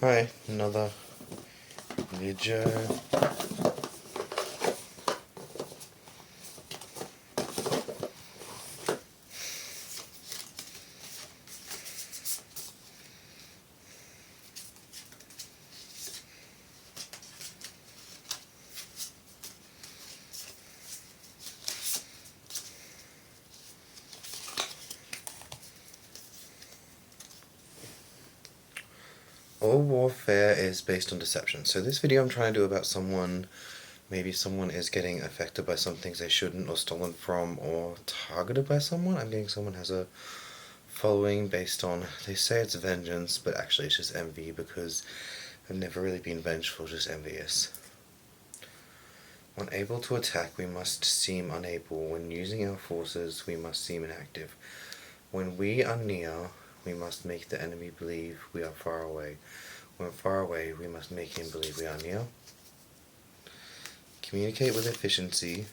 Hi, another video. All warfare is based on deception. So this video I'm trying to do about maybe someone is getting affected by some things they shouldn't, or stolen from, or targeted by someone. I'm getting someone has a following based on, they say it's vengeance, but actually it's just envy, because I've never really been vengeful, just envious. When able to attack, we must seem unable. When using our forces, we must seem inactive. When we are near, we must make the enemy believe we are far away. When far away, we must make him believe we are near. Communicate with efficiency.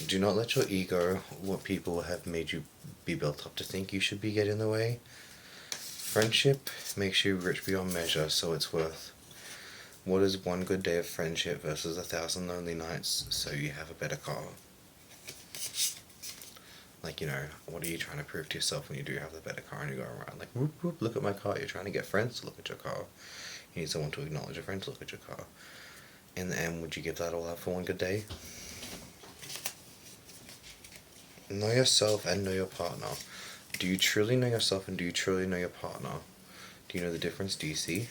Do not let your ego, what people have made you be built up to think you should be, get in the way. Friendship makes you rich beyond measure, so it's worth. What is one good day of friendship versus 1,000 lonely nights, so you have a better car? Like, what are you trying to prove to yourself when you do have the better car and you go around like, whoop, whoop, look at my car? You're trying to get friends to look at your car. You need someone to acknowledge a friend to look at your car. In the end, would you give that all up for one good day? Know yourself and know your partner. Do you truly know yourself and do you truly know your partner? Do you know the difference? Do you see?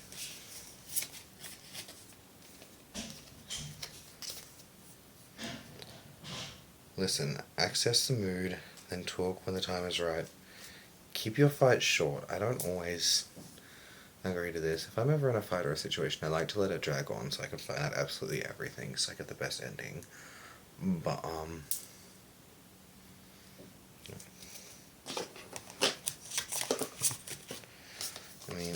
Listen, access the mood, then talk when the time is right. Keep your fight short. I don't always agree to this. If I'm ever in a fight or a situation, I like to let it drag on so I can find out absolutely everything so I get the best ending. But,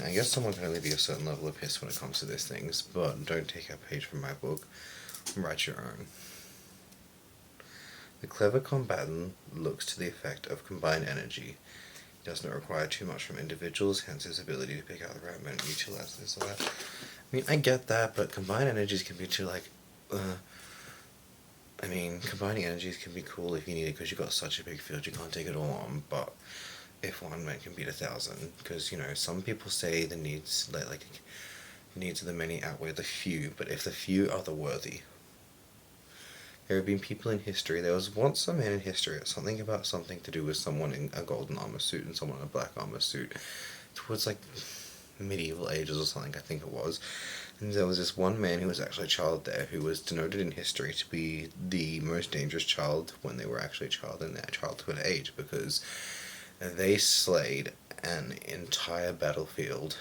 I guess someone can only be a certain level of pissed when it comes to these things, but don't take a page from my book. Write your own. The clever combatant looks to the effect of combined energy. He does not require too much from individuals, hence his ability to pick out the right moment and utilize this or that. I get that, but combined energies can be too, combining energies can be cool if you need it, because you've got such a big field you can't take it all on, but if one man can beat 1,000, because, some people say the needs of the many outweigh the few, but if the few are the worthy. There have been people in history. There was once a man in history. It's something about something to do with someone in a golden armor suit and someone in a black armor suit. Towards medieval ages or something, I think it was. And there was this one man who was actually a child there, who was denoted in history to be the most dangerous child when they were actually a child in their childhood age, because they slayed an entire battlefield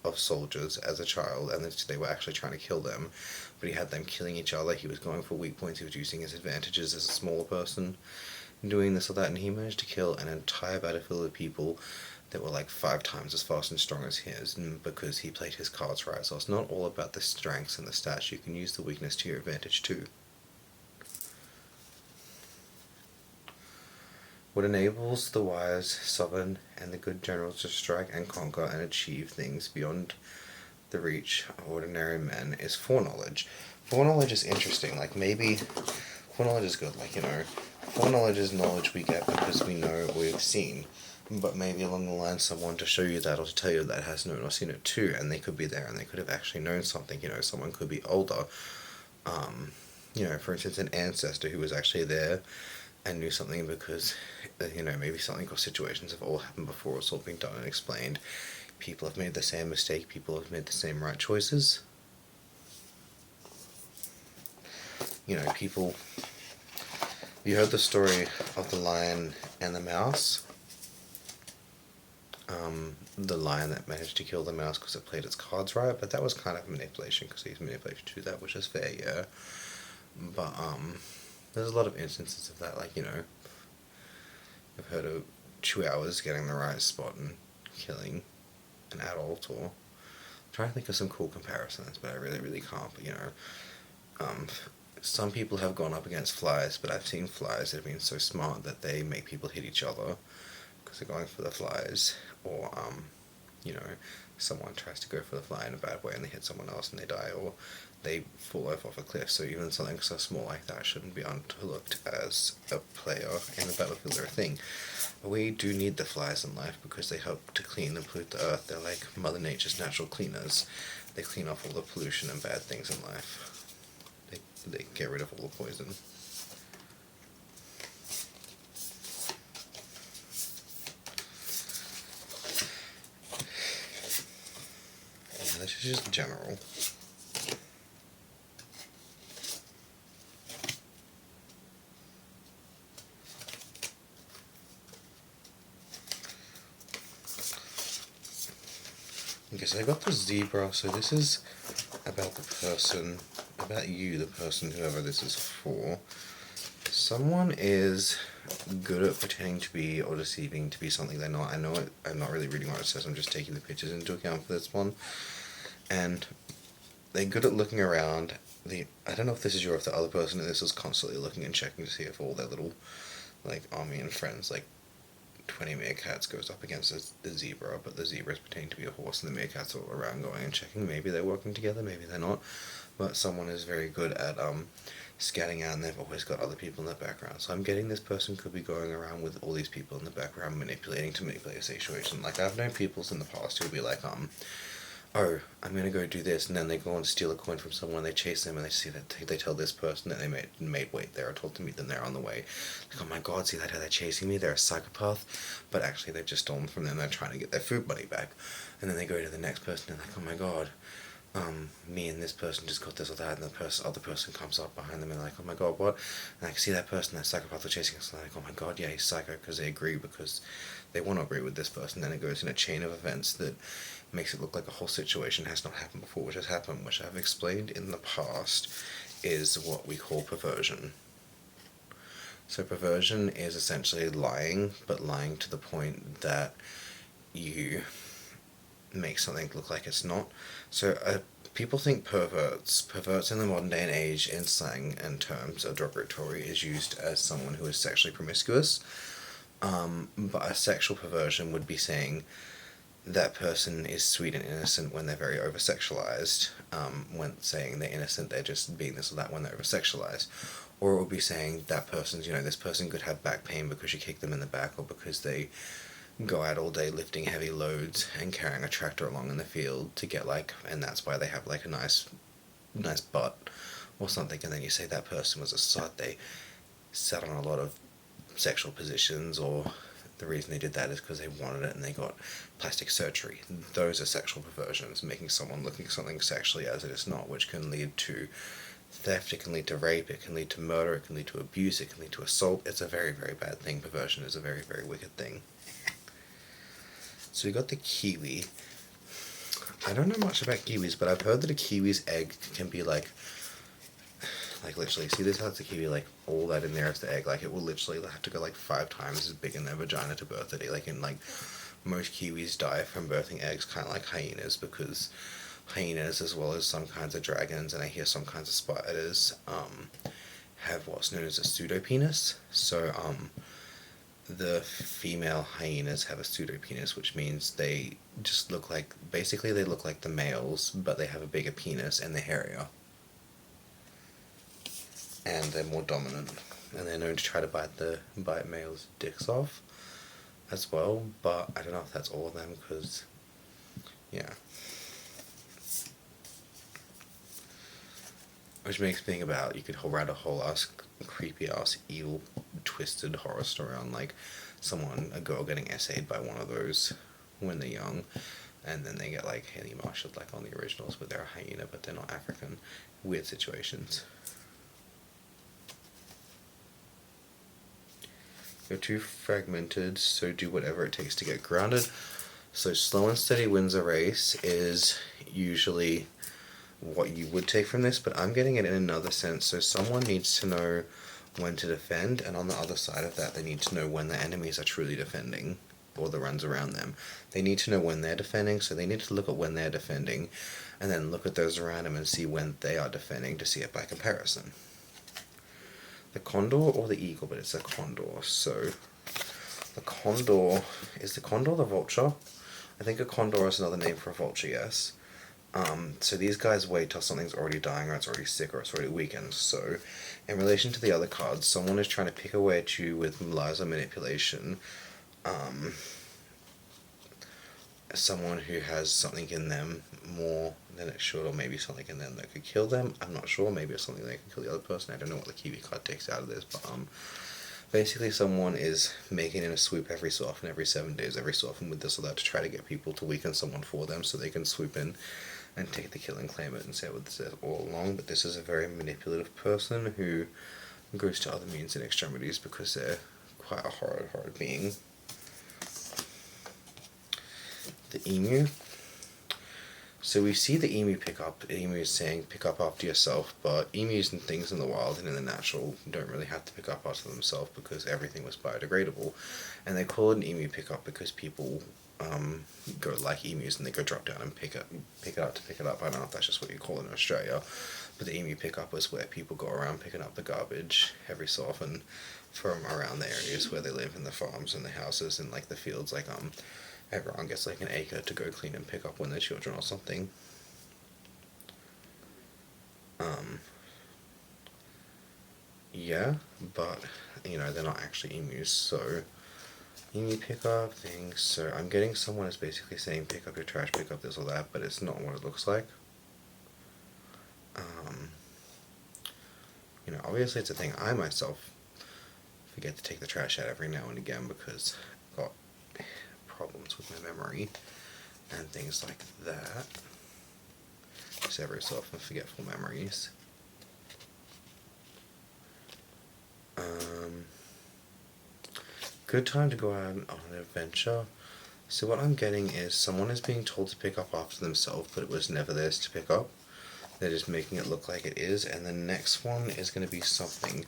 of soldiers as a child, and they were actually trying to kill them, but he had them killing each other. He was going for weak points. He was using his advantages as a smaller person, doing this or that, and he managed to kill an entire battlefield of people that were 5 times as fast and strong as his, because he played his cards right. So it's not all about the strengths and the stats. You can use the weakness to your advantage too. What enables the wise, sovereign, and the good generals to strike and conquer and achieve things beyond the reach of ordinary men is foreknowledge. Foreknowledge is interesting. Maybe foreknowledge is good. Foreknowledge is knowledge we get because we know what we've seen. But maybe along the line, someone to show you that or to tell you that has known or seen it too, and they could be there and they could have actually known something. Someone could be older. For instance, an ancestor who was actually there and knew something because, maybe something or situations have all happened before. It's all been done and explained. People have made the same mistake. People have made the same right choices. People... You heard the story of the lion and the mouse? The lion that managed to kill the mouse because it played its cards right, but that was kind of manipulation, because he's manipulation to that, which is fair, yeah. But, there's a lot of instances of that, I've heard of chihuahuas getting the right spot and killing an adult, or... I'm trying to think of some cool comparisons, but I really, really can't, but, some people have gone up against flies, but I've seen flies that have been so smart that they make people hit each other because they're going for the flies, or, someone tries to go for the fly in a bad way and they hit someone else and they die, or they fall off a cliff. So even something so small like that shouldn't be overlooked as a player in the battlefield or a thing. We do need the flies in life because they help to clean and pollute the earth. They're like Mother Nature's natural cleaners. They clean off all the pollution and bad things in life. They get rid of all the poison. Yeah, this is just general. Okay, so I got the zebra, so this is about the person, about you, the person, whoever this is for. Someone is good at pretending to be or deceiving to be something they're not. I know it, I'm not really reading what it says, I'm just taking the pictures into account for this one. And they're good at looking around. I don't know if this is you or if the other person in this is constantly looking and checking to see if all their little, like, army and friends, like 20 meerkats goes up against the zebra, but the zebra is pretending to be a horse and the meerkats are all around going and checking. Maybe they're working together, maybe they're not. But someone is very good at scouting out, and they've always got other people in the background. So I'm getting this person could be going around with all these people in the background manipulate a situation. Like, I've known people in the past who'll be like, oh, I'm gonna go do this, and then they go and steal a coin from someone, they chase them, and they see that they tell this person that they made wait there, or told to meet them there on the way. Like, oh my god, see that how they're chasing me, they're a psychopath, but actually they've just stolen from them, they're trying to get their food money back. And then they go to the next person and like, oh my god, me and this person just got this or that, and the other person comes up behind them and like, oh my god, what? And I can see that person, that psychopath, are chasing us, and like, oh my god, yeah, he's psycho, because they agree, because they want to agree with this person. Then it goes in a chain of events that makes it look like a whole situation has not happened before, which has happened, which I've explained in the past, is what we call perversion. So perversion is essentially lying, but lying to the point that you make something look like it's not. So people think perverts in the modern day and age in slang and terms of derogatory is used as someone who is sexually promiscuous. But a sexual perversion would be saying that person is sweet and innocent when they're very over-sexualized. When saying they're innocent, they're just being this or that when they're over-sexualized. Or it would be saying that person's, this person could have back pain because you kick them in the back, or because they go out all day lifting heavy loads and carrying a tractor along in the field to get and that's why they have a nice butt or something. And then you say that person was a slut, they sat on a lot of sexual positions, or the reason they did that is because they wanted it and they got plastic surgery. Those are sexual perversions, making someone looking at something sexually as it is not, which can lead to theft, it can lead to rape, it can lead to murder, it can lead to abuse, it can lead to assault. It's a very, very bad thing. Perversion is a very, very wicked thing. So we got the kiwi. I don't know much about kiwis, but I've heard that a kiwi's egg can be like literally, see this how it's a kiwi, all that in there is the egg, it will literally have to go 5 times as big in their vagina to birth it. Most kiwis die from birthing eggs, kind of like hyenas, because hyenas, as well as some kinds of dragons, and I hear some kinds of spiders, have what's known as a pseudopenis. So, the female hyenas have a pseudopenis, which means they just look basically they look like the males, but they have a bigger penis and they're hairier. And they're more dominant, and they're known to try to bite males' dicks off as well, but I don't know if that's all of them, because, yeah. Which makes me think about, you could write a whole creepy ass, evil, twisted horror story on a girl getting essayed by one of those when they're young, and then they get Haley Marshall on the originals, where they're a hyena but they're not African. Weird situations. You're too fragmented, so do whatever it takes to get grounded. So slow and steady wins a race is usually what you would take from this, but I'm getting it in another sense. So someone needs to know when to defend, and on the other side of that, they need to know when the enemies are truly defending, or the runs around them. They need to know when they're defending, so they need to look at when they're defending, and then look at those around them and see when they are defending to see it by comparison. The condor or the eagle, but it's a condor. So the condor, is the condor the vulture? I think a condor is another name for a vulture, yes. So these guys wait till something's already dying or it's already sick or it's already weakened. So, in relation to the other cards, someone is trying to pick away at you with lies or manipulation. Um, Someone who has something in them more than it should, or maybe something in them that could kill them. I'm not sure. Maybe it's something that can kill the other person. I don't know what the Kiwi card takes out of this, but basically someone is making in a swoop every so often, every 7 days, every so often with this or that to try to get people to weaken someone for them so they can swoop in and take the kill and claim it and say what this is all along. But this is a very manipulative person who goes to other means and extremities because they're quite a horrid being. The emu. So we see the emu pick up. The emu is saying pick up after yourself, but emus and things in the wild and in the natural don't really have to pick up after themselves because everything was biodegradable. And they call it an emu pick up because people go like emus and they go drop down and pick it up to pick it up. I don't know if that's just what you call it in Australia, but the emu pick up is where people go around picking up the garbage every so often from around the areas where they live, in the farms and the houses and like the fields. Like everyone gets like an acre to go clean and pick up when they're children or something. Yeah, but they're not actually emus, so emu pick up things. So I'm getting someone is basically saying pick up your trash, pick up this or that, but it's not what it looks like. Obviously it's a thing. I myself forget to take the trash out every now and again because I've got problems with my memory and things like that. Just every so often forgetful memories. Good time to go out on an adventure. So what I'm getting is someone is being told to pick up after themselves, but it was never theirs to pick up. They're just making it look like it is. And the next one is going to be something.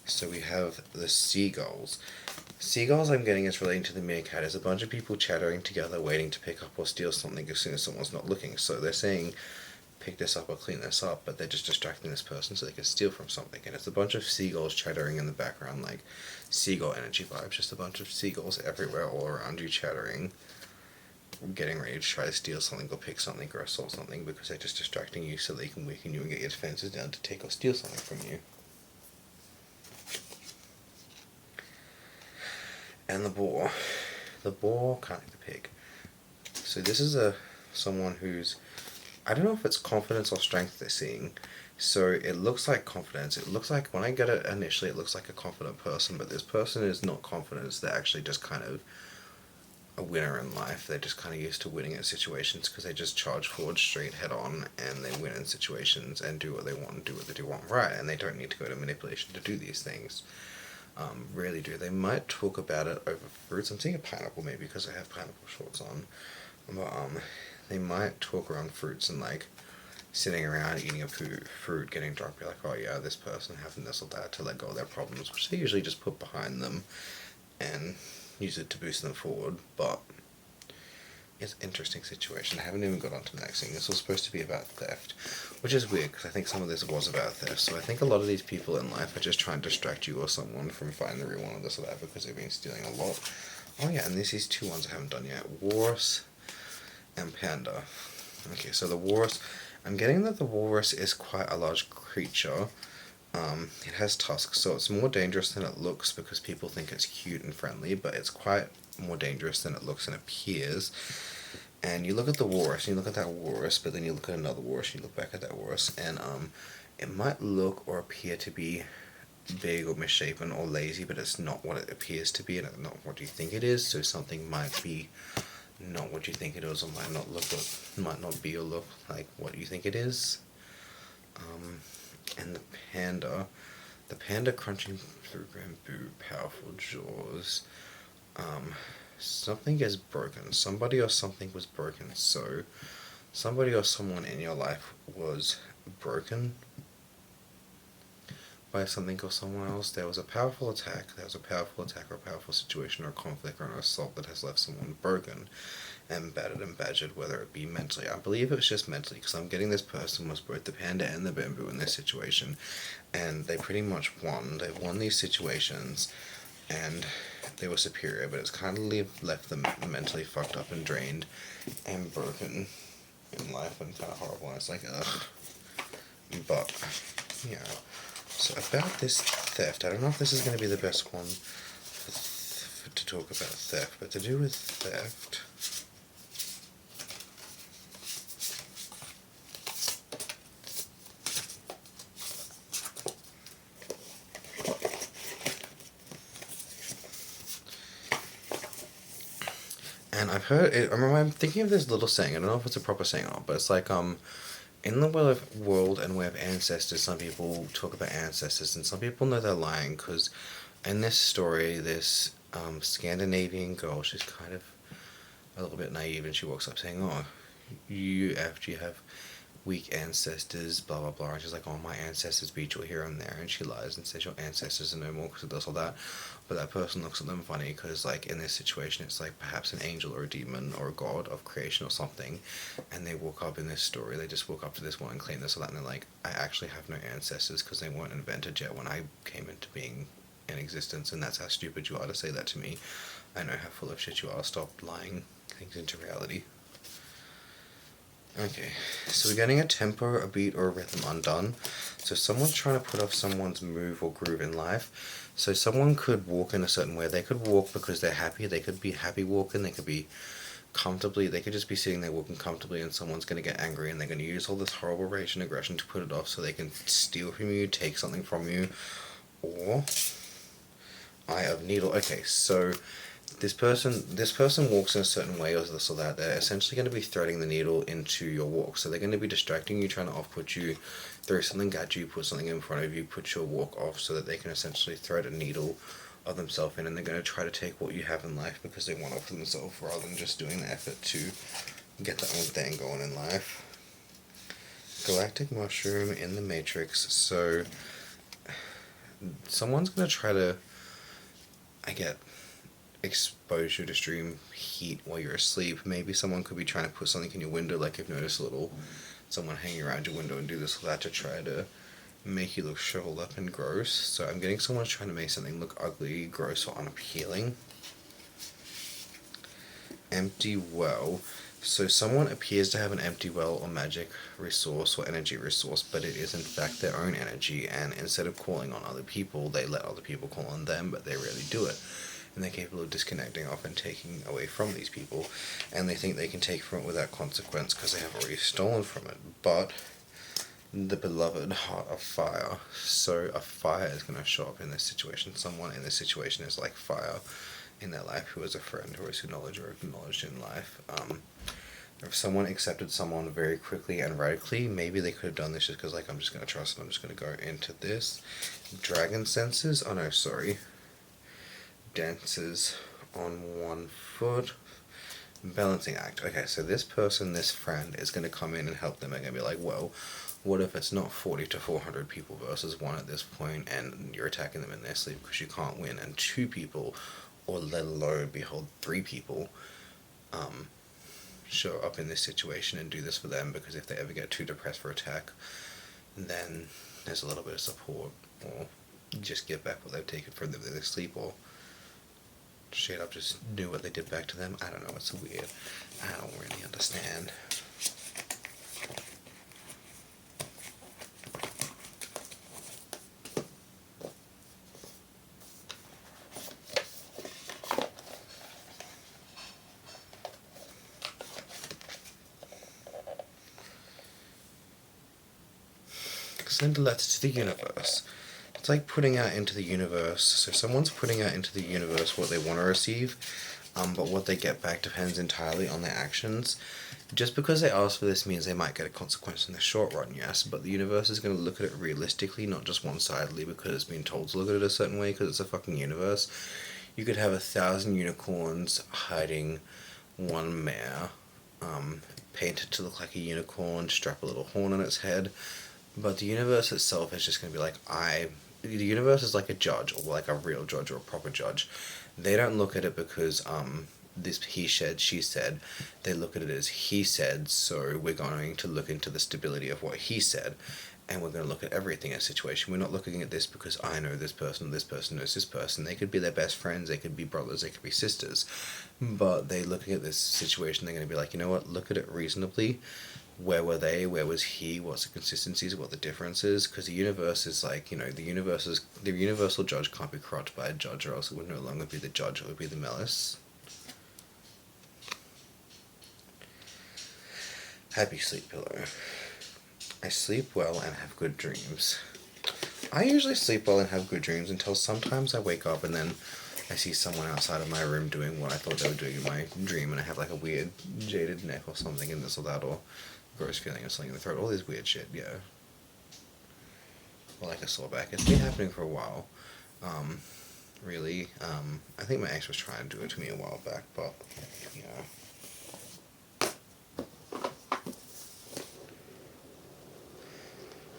So we have the seagulls. Seagulls I'm getting is relating to the meerkat. There's a bunch of people chattering together waiting to pick up or steal something as soon as someone's not looking. So they're saying pick this up or clean this up, but they're just distracting this person so they can steal from something. And it's a bunch of seagulls chattering in the background, like seagull energy vibes, just a bunch of seagulls everywhere all around you chattering, getting ready to try to steal something or pick something or assault something because they're just distracting you so they can weaken you and get your defenses down to take or steal something from you. And the boar. The boar, kind of like the pig. So this is someone who's, I don't know if it's confidence or strength they're seeing. So it looks like confidence. It looks like, when I get it initially, it looks like a confident person, but this person is not confident. They're actually just kind of a winner in life. They're just kind of used to winning at situations because they just charge forward straight head on and they win in situations and do what they want and do what they do want right, and they don't need to go to manipulation to do these things. Rarely do. They might talk about it over fruits. I'm seeing a pineapple maybe because I have pineapple shorts on. But they might talk around fruits and like sitting around eating a fruit, getting drunk, be like, oh yeah, this person having this or that, to let go of their problems, which they usually just put behind them and use it to boost them forward. But it's an interesting situation. I haven't even got on to the next thing. This was supposed to be about theft, which is weird because I think some of this was about theft. So I think a lot of these people in life are just trying to distract you or someone from finding the real one of this or that because they've been stealing a lot. Oh yeah, and there's these two ones I haven't done yet. Walrus and panda. Okay, so the walrus, I'm getting that the walrus is quite a large creature. It has tusks, so it's more dangerous than it looks because people think it's cute and friendly, but it's quite more dangerous than it looks and appears. And you look at the walrus, and you look at that walrus, but then you look at another walrus, and you look back at that walrus, and it might look or appear to be big or misshapen or lazy, but it's not what it appears to be, and it's not what you think it is. So something might be not what you think it is, or might not be or look like what you think it is. And the panda crunching through bamboo, powerful jaws. Something is broken. Somebody or something was broken. So somebody or someone in your life was broken by something or someone else. There was a powerful attack. There was a powerful attack or a powerful situation or a conflict or an assault that has left someone broken and battered and badgered, whether it be mentally. I believe it was just mentally, because I'm getting this person was both the panda and the bamboo in this situation, and they pretty much won. They won these situations, and they were superior, but it's kind of left them mentally fucked up and drained and broken in life and kind of horrible. And it's like, ugh. But, yeah. So about this theft, I don't know if this is going to be the best one to talk about theft, but to do with theft, and I've heard it, I'm thinking of this little saying, I don't know if it's a proper saying or not, but it's like, in the world and way of ancestors, some people talk about ancestors, and some people know they're lying, because in this story, this Scandinavian girl, she's kind of a little bit naive, and she walks up saying, "Oh, you actually have weak ancestors, blah blah blah." And she's like, "Oh, my ancestors beat you here and there," and she lies and says your ancestors are no more because it does all that. But that person looks at them funny because, like, in this situation, it's like perhaps an angel or a demon or a god of creation or something, and they walk up in this story. They just walk up to this one and claim this or that, and they're like, "I actually have no ancestors because they weren't invented yet when I came into being in existence," and that's how stupid you are to say that to me. I know how full of shit you are. Stop lying things into reality. Okay, so we're getting a tempo, a beat, or a rhythm undone. So someone's trying to put off someone's move or groove in life. So someone could walk in a certain way. They could walk because they're happy. They could be happy walking. They could be comfortably. They could just be sitting there walking comfortably, and someone's going to get angry, and they're going to use all this horrible rage and aggression to put it off so they can steal from you, take something from you, or Eye of Needle. Okay, so this person walks in a certain way or this or that. They're essentially going to be threading the needle into your walk. So they're going to be distracting you, trying to off-put you, throw something at you, put something in front of you, put your walk off so that they can essentially thread a needle of themselves in, and they're going to try to take what you have in life because they want it for themselves rather than just doing the effort to get their own thing going in life. Galactic mushroom in the Matrix. So someone's going to try to, I get, expose you to extreme heat while you're asleep. Maybe someone could be trying to put something in your window, like you've noticed a little someone hanging around your window and do this or that to try to make you look shriveled up and gross. So I'm getting someone's trying to make something look ugly, gross, or unappealing. Empty well. So someone appears to have an empty well or magic resource or energy resource, but it is in fact their own energy, and instead of calling on other people, they let other people call on them, but they rarely do it. And they're capable of disconnecting off and taking away from these people, and they think they can take from it without consequence because they have already stolen from it. But the beloved heart of fire, so a fire is going to show up in this situation. Someone in this situation is like fire in their life, who is a friend, who is acknowledged or acknowledged in life. If someone accepted someone very quickly and radically, maybe they could have done this just because, like, I'm just going to trust them, I'm just going to go into this. Dragon senses, oh no, sorry. Dances on one foot. Balancing act. Okay, so this person, this friend, is going to come in and help them. They're going to be like, well, what if it's not 40 to 400 people versus one at this point, and you're attacking them in their sleep because you can't win, and two people, or let alone, behold, three people, show up in this situation and do this for them, because if they ever get too depressed for attack, then there's a little bit of support, or just give back what they've taken from them in their sleep, or straight up just do what they did back to them. I don't know, it's weird. I don't really understand. Send a letter to the universe. It's like putting out into the universe. So someone's putting out into the universe what they want to receive, but what they get back depends entirely on their actions. Just because they ask for this means they might get a consequence in the short run, yes, but the universe is going to look at it realistically, not just one-sidedly because it's been told to look at it a certain way because it's a fucking universe. You could have 1,000 unicorns hiding one mare, painted to look like a unicorn, strap a little horn on its head, but the universe itself is just going to be like, the universe is like a judge, or like a real judge or a proper judge. They don't look at it because, this he said, she said. They look at it as he said, so we're going to look into the stability of what he said. and we're going to look at everything as a situation. We're not looking at this because I know this person knows this person. They could be their best friends, they could be brothers, they could be sisters, but they're looking at this situation, they're going to be like, you know what, look at it reasonably. Where were they? Where was he? What's the consistencies? What the difference is? Because the universe is like, the universal judge can't be corrupted by a judge, or else it would no longer be the judge, it would be the malice. Happy sleep pillow. I sleep well and have good dreams. I usually sleep well and have good dreams until sometimes I wake up and then I see someone outside of my room doing what I thought they were doing in my dream, and I have like a weird jaded neck or something and this or that, or gross feeling of something in the throat, all this weird shit, yeah. Or like a sore back. It's been happening for a while. Really. I think my ex was trying to do it to me a while back, but, yeah.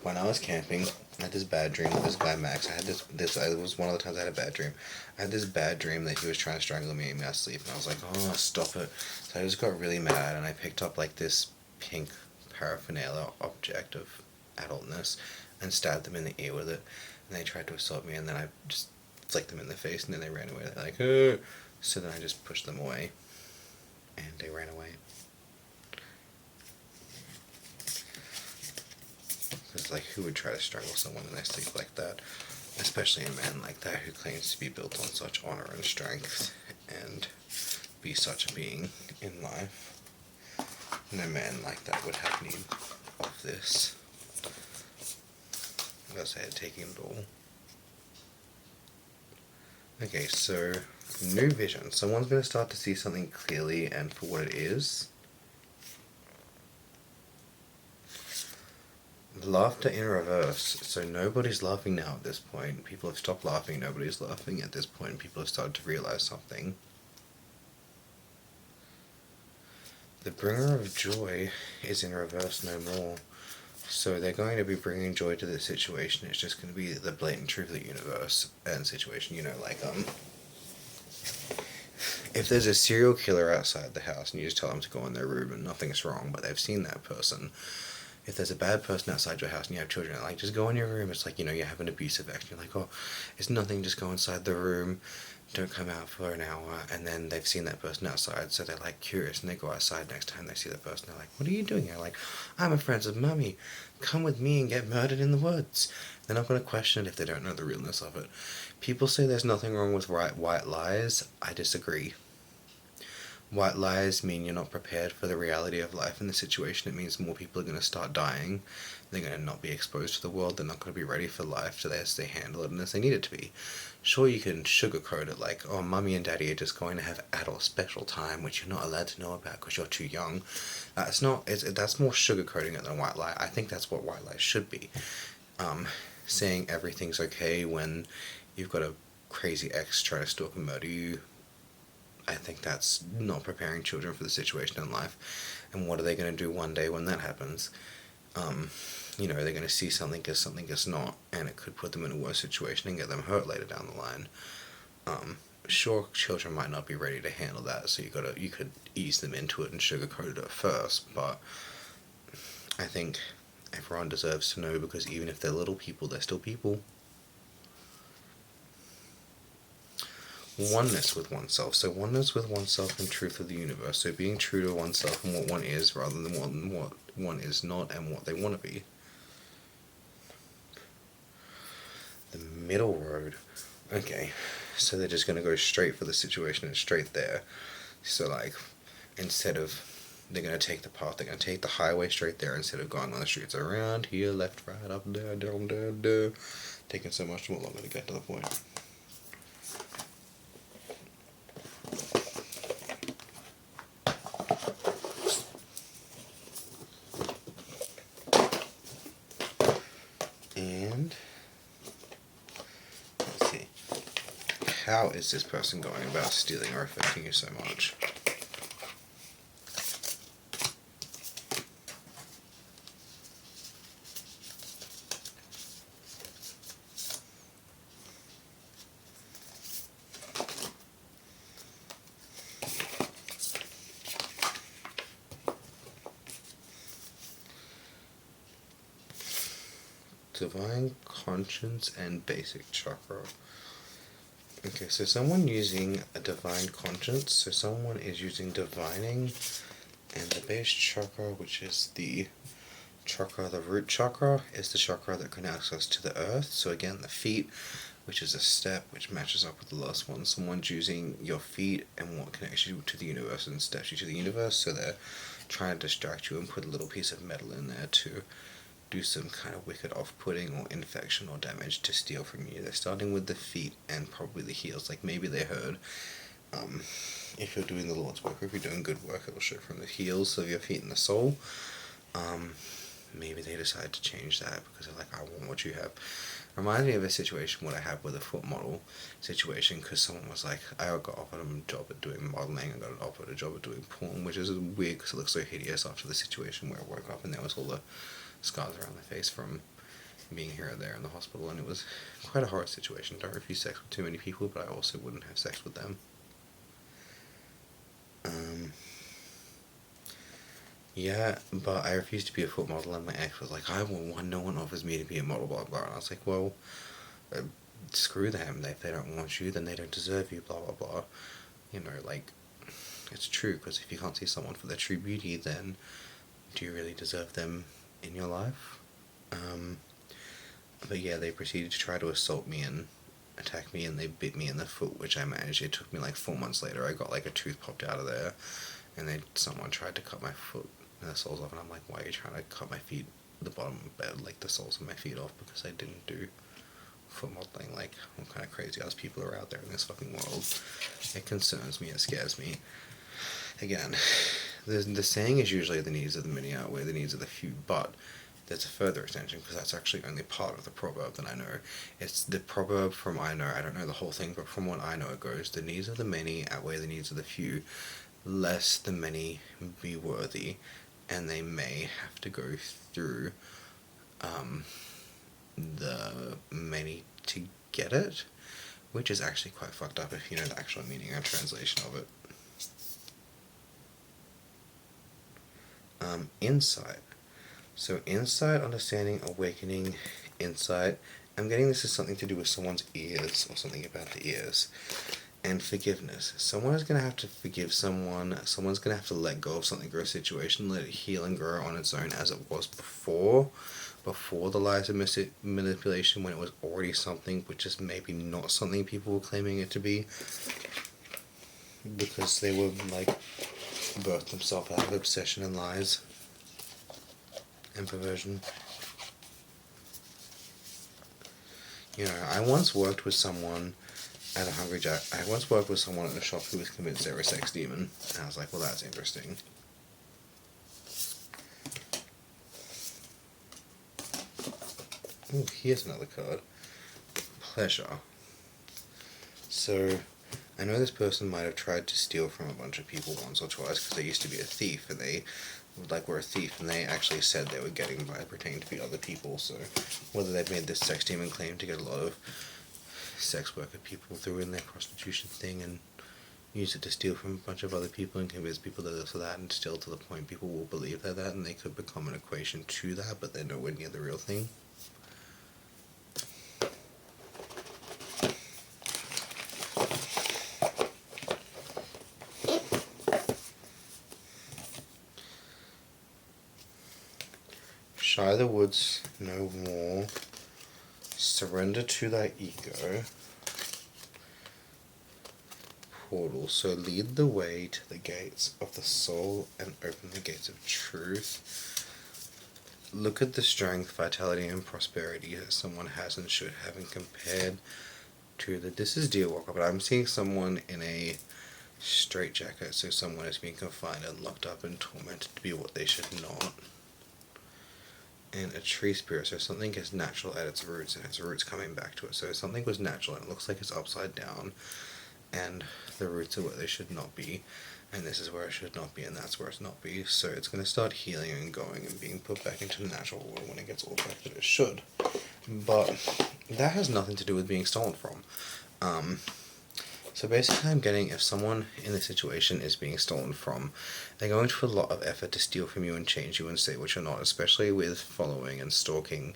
When I was camping, I had this bad dream with this guy Max. It was one of the times I had a bad dream. I had this bad dream that he was trying to strangle me in my sleep, and I was like, oh, stop it. So I just got really mad, and I picked up like this pink paraphernalia object of adultness and stabbed them in the ear with it, and they tried to assault me, and then I just flicked them in the face, and then they ran away. They're like, oh. So then I just pushed them away, and they ran away. Because, like, who would try to strangle someone in their sleep like that? Especially a man like that who claims to be built on such honor and strength and be such a being in life. No man like that would have need of this. As I had taken it all. Okay, so new vision. Someone's going to start to see something clearly and for what it is. Laughter in reverse. So nobody's laughing now at this point. People have stopped laughing. Nobody's laughing at this point. People have started to realize something. The bringer of joy is in reverse no more. So they're going to be bringing joy to the situation. It's just going to be the blatant truth of the universe and situation. Like, if there's a serial killer outside the house and you just tell them to go in their room and nothing's wrong, but they've seen that person. If there's a bad person outside your house and you have children, like, just go in your room. It's like, you have an abusive ex. You're like, oh, it's nothing, just go inside the room. Don't come out for an hour. And then they've seen that person outside, so they're, like, curious. And they go outside next time they see the person. They're like, what are you doing here? Like, I'm a friend of Mummy. Come with me and get murdered in the woods. They're not going to question it if they don't know the realness of it. People say there's nothing wrong with white lies. I disagree. White lies mean you're not prepared for the reality of life in the situation. It means more people are going to start dying. They're going to not be exposed to the world. They're not going to be ready for life so as they handle it and as they need it to be. Sure, you can sugarcoat it like, oh, Mummy and Daddy are just going to have adult special time, which you're not allowed to know about because you're too young. That's more sugarcoating it than a white lie. I think that's what white lies should be. Saying everything's okay when you've got a crazy ex trying to stalk and murder you. I think that's not preparing children for the situation in life. And what are they going to do one day when that happens? They're going to see something as something as not, and it could put them in a worse situation and get them hurt later down the line. Sure, children might not be ready to handle that, so you could ease them into it and sugarcoat it at first, but I think everyone deserves to know, because even if they're little people, they're still people. Oneness with oneself. So oneness with oneself and truth of the universe. So being true to oneself and what one is rather than what one is not and what they want to be. The middle road. Okay, so they're just going to go straight for the situation and straight there. So like, instead of, they're going to take the path, they're going to take the highway straight there instead of going on the streets around here, left, right, up, there, down, there. Taking so much more longer to get to the point. And let's see, how is this person going about stealing or affecting you so much? Divine Conscience and Basic Chakra. Okay, so someone using a Divine Conscience, so someone is using divining, and the base chakra, which is the chakra, the root chakra, is the chakra that connects us to the earth. So again, the feet, which is a step, which matches up with the last one. Someone's using your feet and what connects you to the universe and steps you to the universe, so they're trying to distract you and put a little piece of metal in there to do some kind of wicked off-putting or infection or damage to steal from you. They're starting with the feet and probably the heels. Like maybe they heard, if you're doing the Lord's work, or if you're doing good work, it'll show from the heels of your feet and the sole. Maybe they decide to change that because they're like, I want what you have. Reminds me of a situation what I had with a foot model situation, because someone was like, I got offered a job at doing modeling, I got offered a job at doing porn, which is weird because it looks so hideous after the situation where I woke up and there was all the scars around the face from being here or there in the hospital, and it was quite a horror situation. Don't refuse sex with too many people, but I also wouldn't have sex with them. Yeah, but I refused to be a foot model, and my ex was like, I want one, no one offers me to be a model, blah, blah, and I was like, well, screw them. If they don't want you, then they don't deserve you, blah, blah, blah. You know, like, it's true, because if you can't see someone for their true beauty, then do you really deserve them in your life? But yeah, they proceeded to try to assault me and attack me, and they bit me in the foot, which I managed. It took me like 4 months later. I got like a tooth popped out of there, and someone tried to cut my foot and the soles off, and I'm like, why are you trying to cut my feet, the bottom of bed, like the soles of my feet off, because I didn't do foot modeling? Like, what kind of crazy ass people are out there in this fucking world? It concerns me, it scares me. Again, the saying is usually the needs of the many outweigh the needs of the few, but there's a further extension, because that's actually only part of the proverb that I know. It's the proverb from I don't know the whole thing, but from what I know it goes, the needs of the many outweigh the needs of the few, lest the many be worthy, and they may have to go through the many to get it, which is actually quite fucked up if you know the actual meaning and translation of it. Insight. So insight, understanding, awakening, insight. I'm getting this as something to do with someone's ears, or something about the ears. And forgiveness. Someone is going to have to forgive someone. Someone's going to have to let go of something or a situation, let it heal and grow on its own as it was before the lies and manipulation, when it was already something which is maybe not something people were claiming it to be, because they were like birthed themselves out of obsession and lies and perversion. You know, I once worked with someone at a Hungry Jack. I once worked with someone at a shop who was convinced they were a sex demon, and I was like, well, that's interesting. Ooh, here's another card. Pleasure. So, I know this person might have tried to steal from a bunch of people once or twice, because they used to be a thief, and they were a thief, and they actually said they were getting by pretending to be other people. So whether they've made this sex demon claim to get a lot of sex worker people through in their prostitution thing and use it to steal from a bunch of other people and convince people that this or that, and still to the point people will believe they're that, and they could become an equation to that, but they're nowhere near the real thing. Shy the woods no more. Surrender to thy ego. Portal. So lead the way to the gates of the soul and open the gates of truth. Look at the strength, vitality, and prosperity that someone has and should have, and compared to this is Deer Walker, but I'm seeing someone in a straitjacket, so someone is being confined and locked up and tormented to be what they should not. And a tree spirit, so something is natural at its roots, and its roots coming back to it. So something was natural, and it looks like it's upside down, and the roots are where they should not be, and this is where it should not be, and that's where it's not be. So it's going to start healing and going and being put back into natural order when it gets all back that it should. But that has nothing to do with being stolen from. So basically I'm getting, if someone in this situation is being stolen from, they're going to a lot of effort to steal from you and change you and say what you're not, especially with following and stalking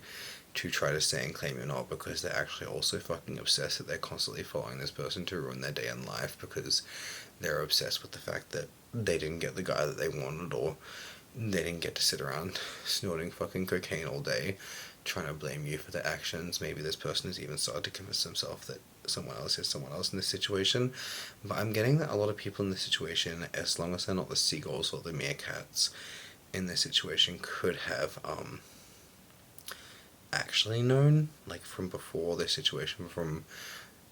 to try to say and claim you're not, because they're actually also fucking obsessed that they're constantly following this person to ruin their day in life, because they're obsessed with the fact that they didn't get the guy that they wanted, or they didn't get to sit around snorting fucking cocaine all day, trying to blame you for their actions. Maybe this person has even started to convince themselves that someone else is someone else in this situation. But I'm getting that a lot of people in this situation, as long as they're not the seagulls or the meerkats in this situation, could have actually known, like, from before this situation, from,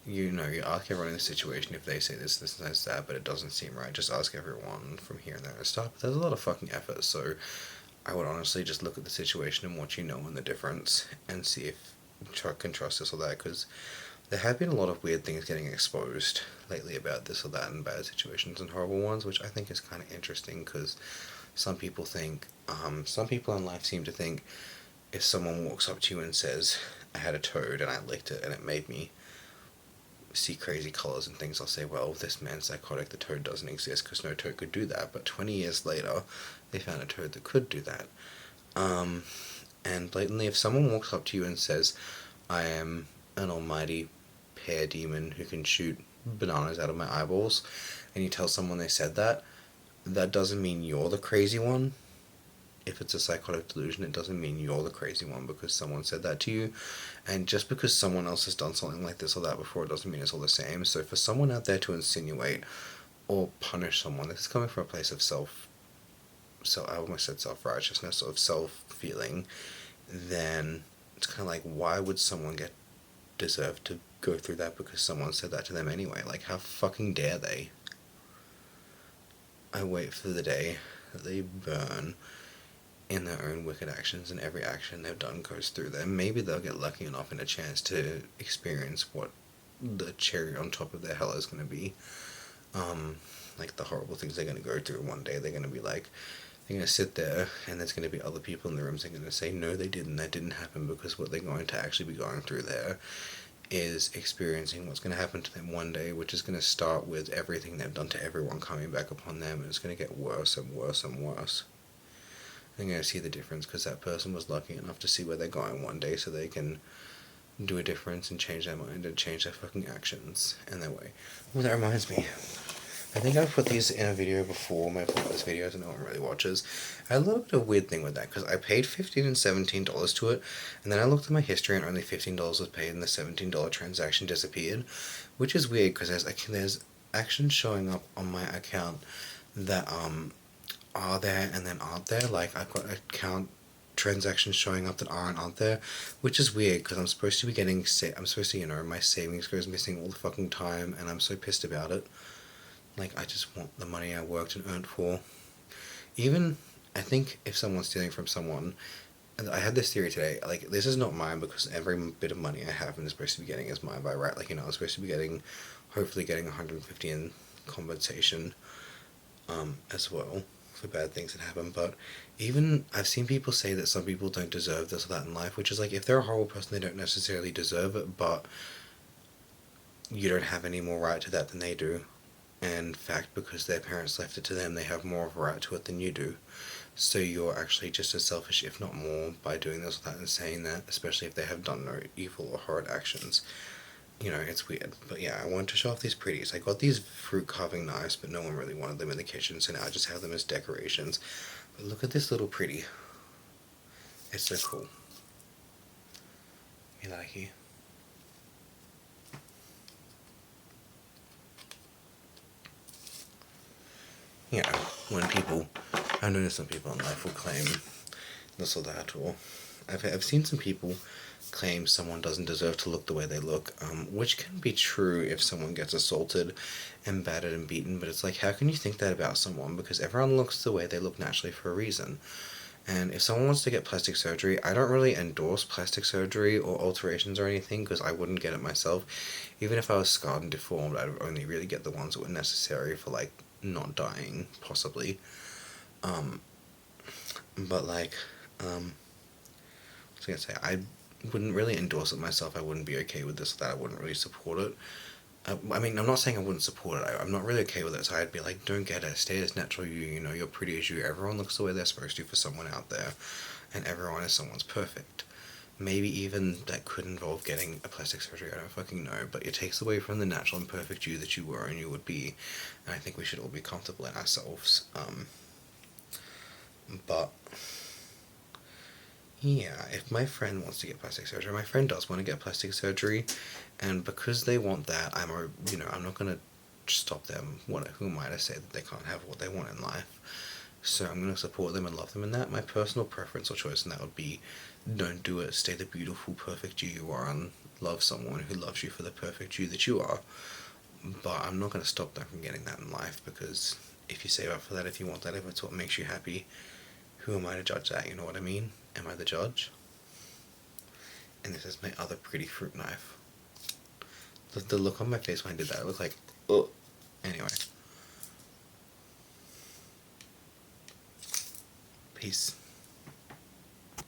you ask everyone in the situation if they say this and that, but it doesn't seem right, just ask everyone from here and there and stuff. But there's a lot of fucking effort, so I would honestly just look at the situation and what you know and the difference, and see if you can trust this or that, because there have been a lot of weird things getting exposed lately about this or that, and bad situations and horrible ones, which I think is kind of interesting, because some people in life seem to think if someone walks up to you and says, I had a toad and I licked it and it made me see crazy colours and things, I'll say, well, this man's psychotic, the toad doesn't exist, because no toad could do that. But 20 years later, they found a toad that could do that. And blatantly, if someone walks up to you and says, I am an almighty pear demon who can shoot bananas out of my eyeballs, and you tell someone they said that, that doesn't mean you're the crazy one. If it's a psychotic delusion, it doesn't mean you're the crazy one because someone said that to you. And just because someone else has done something like this or that before, it doesn't mean it's all the same. So for someone out there to insinuate or punish someone, this is coming from a place of I almost said self-righteousness, or of self-feeling, then it's kind of like, why would someone deserve to go through that because someone said that to them anyway? Like, how fucking dare they? I wait for the day that they burn in their own wicked actions, and every action they've done goes through them. Maybe they'll get lucky enough and a chance to experience what the cherry on top of their hell is going to be. Like the horrible things they're going to go through. One day they're going to sit there, and there's going to be other people in the rooms that are going to say, no, they didn't, that didn't happen, because what they're going to actually be going through there is experiencing what's going to happen to them one day, which is going to start with everything they've done to everyone coming back upon them, and it's going to get worse and worse and worse. They're going to see the difference because that person was lucky enough to see where they're going one day, so they can do a difference and change their mind and change their fucking actions and their way. Well, that reminds me, I think I've put these in a video before, my this videos and no one really watches. I had a little bit of a weird thing with that, because I paid $15 and $17 to it, and then I looked at my history and only $15 was paid and the $17 transaction disappeared, which is weird, because there's actions showing up on my account that are there and then aren't there. Like, I've got account transactions showing up that aren't there, which is weird, because I'm supposed to be getting my savings goes missing all the fucking time, and I'm so pissed about it. Like, I just want the money I worked and earned for. Even, I think if someone's stealing from someone, I had this theory today, like, this is not mine, because every bit of money I have and is supposed to be getting is mine by right. Like, I'm supposed to be hopefully getting 150 in compensation, as well, for bad things that happen. But even, I've seen people say that some people don't deserve this or that in life, which is like, if they're a horrible person, they don't necessarily deserve it, but you don't have any more right to that than they do. And in fact, because their parents left it to them, they have more of a right to it than you do. So you're actually just as selfish, if not more, by doing this or that and saying that, especially if they have done no evil or horrid actions. It's weird. But yeah, I wanted to show off these pretties. I got these fruit carving knives, but no one really wanted them in the kitchen, so now I just have them as decorations. But look at this little pretty. It's so cool. You like it? I noticed some people in life will claim this or that, or I've seen some people claim someone doesn't deserve to look the way they look, which can be true if someone gets assaulted and battered and beaten, but it's like, how can you think that about someone? Because everyone looks the way they look naturally for a reason. And if someone wants to get plastic surgery, I don't really endorse plastic surgery or alterations or anything, because I wouldn't get it myself. Even if I was scarred and deformed, I'd only really get the ones that were necessary for, like, not dying, possibly. But like, what was I gonna say? I wouldn't really endorse it myself. I wouldn't be okay with this or that. I wouldn't really support it. I mean, I'm not saying I wouldn't support it. I'm not really okay with it, so I'd be like, don't get it. Stay as natural you're pretty as you. Everyone looks the way they're supposed to for someone out there, and everyone is someone's perfect. Maybe even that could involve getting a plastic surgery, I don't fucking know, but it takes away from the natural and perfect you that you were and you would be, and I think we should all be comfortable in ourselves. But yeah, if my friend wants to get plastic surgery, my friend does want to get plastic surgery, and because they want that, I'm not gonna stop them. Who am I to say that they can't have what they want in life? So I'm gonna support them and love them in that. My personal preference or choice in that would be, don't do it. Stay the beautiful, perfect you are, and love someone who loves you for the perfect you that you are. But I'm not gonna stop them from getting that in life, because if you save up for that, if you want that, if it's what makes you happy, who am I to judge that? You know what I mean? Am I the judge? And this is my other pretty fruit knife. The look on my face when I did that, it looked like, oh. Anyway. Peace.